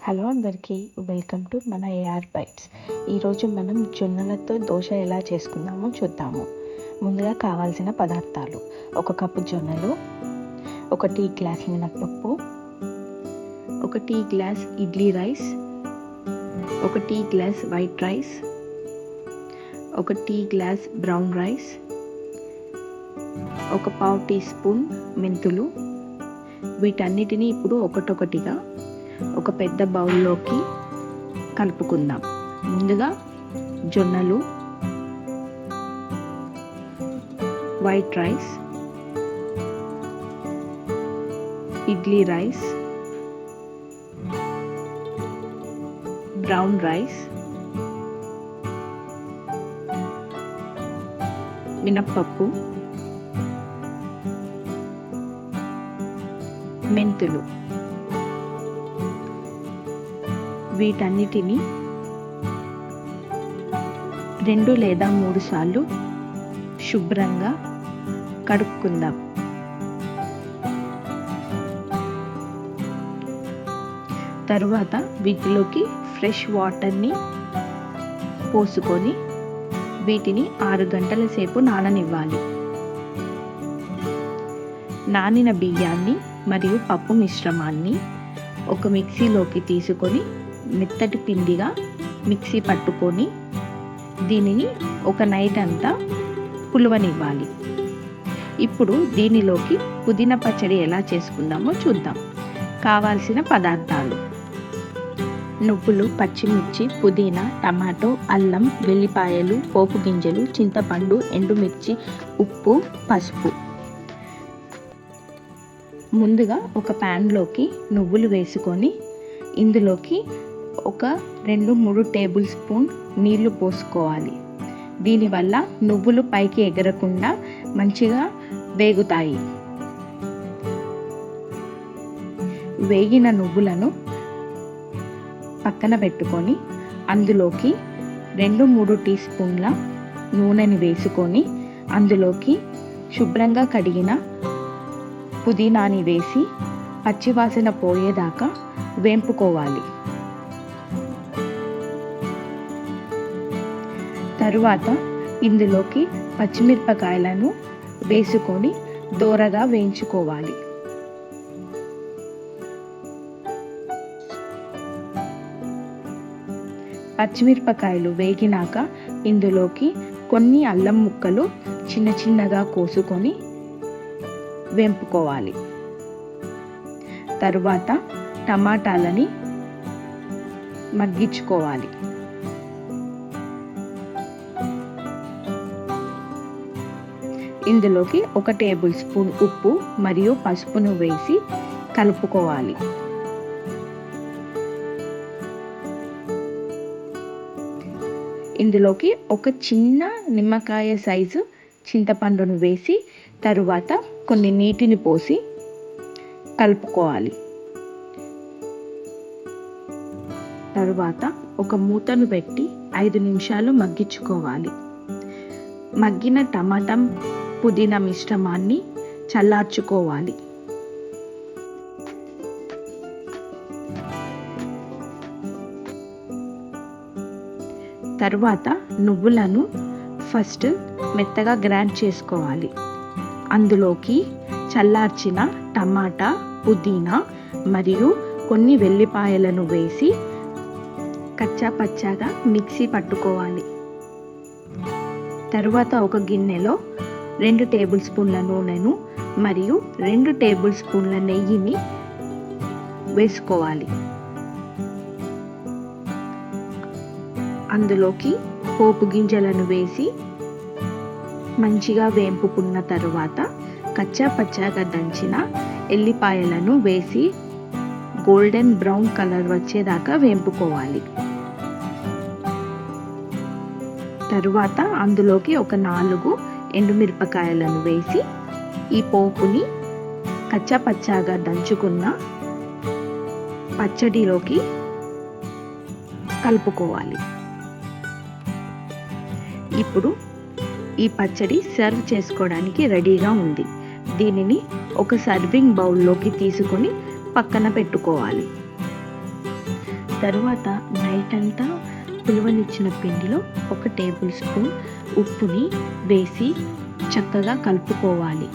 Hello అందరికీ, welcome to మన AR bytes. ఈరోజు మనం జొన్నలతో దోశ ఎలా చేసుకుందామో చూద్దాము. ముందుగా కావాల్సిన పదార్థాలు: 1 కప్పు జొన్నలు, 1 టీ గ్లాస్ మినప్పప్పు, 1 tea glass idli rice, 1 tea glass white rice, 1 tea glass brown rice, 1/2 tea spoon మెంతులు. వీటన్నిటిని ఇప్పుడు ఒకటొకటిగా ఒక పెద్ద బౌల్లోకి కలుపుకుందాం. ముందుగా జొన్నలు, white rice, idli rice, brown rice, మినప్పప్పు, మెంతులు. వీటన్నిటిని 2 లేదా 3 సార్లు శుభ్రంగా కడుక్కుందాం. తరువాత వీటిలోకి ఫ్రెష్ వాటర్ని పోసుకొని వీటిని 6 గంటల సేపు నాననివ్వాలి. నానిన బియ్యాన్ని మరియు పప్పు మిశ్రమాన్ని ఒక మిక్సీలోకి తీసుకొని మెత్తటి పిండిగా మిక్సీ పట్టుకొని దీనిని ఒక నైట్ అంతా పులవనివ్వాలి. ఇప్పుడు దీనిలోకి పుదీనా పచ్చడి ఎలా చేసుకుందామో చూద్దాం. కావాల్సిన పదార్థాలు: నువ్వులు, పచ్చిమిర్చి, పుదీనా, టమాటో, అల్లం, వెల్లిపాయలు, పోపు గింజలు, చింతపండు, ఎండుమిర్చి, ఉప్పు, పసుపు. ముందుగా ఒక ప్యాన్లోకి నువ్వులు వేసుకొని ఇందులోకి ఒక 2-3 టేబుల్ స్పూన్ నీళ్లు పోసుకోవాలి. దీనివల్ల నువ్వులు పైకి ఎగరకుండా మంచిగా వేగుతాయి. వేగిన నువ్వులను పక్కన పెట్టుకొని అందులోకి 2-3 టీ స్పూన్ల నూనెని వేసుకొని అందులోకి శుభ్రంగా కడిగిన పుదీనాని వేసి పచ్చివాసన పోయేదాకా వేంపుకోవాలి. తరువాత ఇందులోకి పచ్చిమిరపకాయలను వేసుకొని దోరగా వేయించుకోవాలి. పచ్చిమిరపకాయలు వేగినాక ఇందులోకి కొన్ని అల్లం ముక్కలు చిన్న చిన్నగా కోసుకొని వేంపుకోవాలి. తరువాత టమాటాలని మగ్గించుకోవాలి. ఇందులోకి 1 టేబుల్ స్పూన్ ఉప్పు మరియు పసుపును వేసి కలుపుకోవాలి. ఇందులోకి ఒక చిన్న నిమ్మకాయ సైజు చింతపండును వేసి తరువాత కొన్ని నీటిని పోసి కలుపుకోవాలి. తరువాత ఒక మూతను పెట్టి 5 నిమిషాలు మగ్గించుకోవాలి. మగ్గిన టమాటా పుదీనా మిశ్రమాన్ని చల్లార్చుకోవాలి. తరువాత నువ్వులను ఫస్ట్ మెత్తగా గ్రైండ్ చేసుకోవాలి. అందులోకి చల్లార్చిన టమాటా, పుదీనా మరియు కొన్ని వెల్లిపాయలను వేసి కచ్చా పచ్చాగా మిక్సీ పట్టుకోవాలి. తరువాత ఒక గిన్నెలో 2 టేబుల్ స్పూన్ల నూనెను మరియు 2 టేబుల్ స్పూన్ల నెయ్యిని వేసుకోవాలి. అందులోకి పోపు గింజలను వేసి మంచిగా వేంపుకున్న తరువాత కచ్చా పచ్చాగా దంచిన ఎల్లిపాయలను వేసి గోల్డెన్ బ్రౌన్ కలర్ వచ్చేదాకా వేంపుకోవాలి. తరువాత అందులోకి ఒక 4 ఎండుమిరపకాయలను వేసి ఈ పోపుని కచ్చా పచ్చాగా దంచుకున్న పచ్చడిలోకి కలుపుకోవాలి. ఇప్పుడు ఈ పచ్చడి సర్వ్ చేసుకోవడానికి రెడీగా ఉంది. దీనిని ఒక సర్వింగ్ బౌల్లోకి తీసుకొని పక్కన పెట్టుకోవాలి. తరువాత నైట్ అంతా పులువనిచ్చిన పిండిలో 1 టేబుల్ స్పూన్ ఉప్పుని వేసి చక్కగా కలుపుకోవాలి.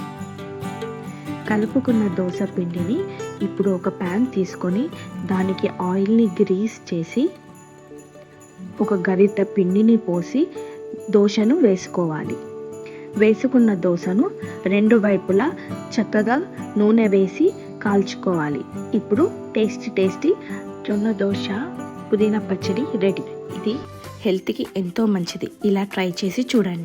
కలుపుకున్న దోస పిండిని ఇప్పుడు ఒక ప్యాన్ తీసుకొని దానికి ఆయిల్ని గ్రీస్ చేసి ఒక గరిటె పిండిని పోసి దోశను వేసుకోవాలి. వేసుకున్న దోశను 2 వైపులా చక్కగా నూనె వేసి కాల్చుకోవాలి. ఇప్పుడు టేస్టీ జొన్న దోశ పుదీనా పచ్చడి రెడీ. ఇది హెల్త్కి ఎంతో మంచిది. ఇలా ట్రై చేసి చూడండి.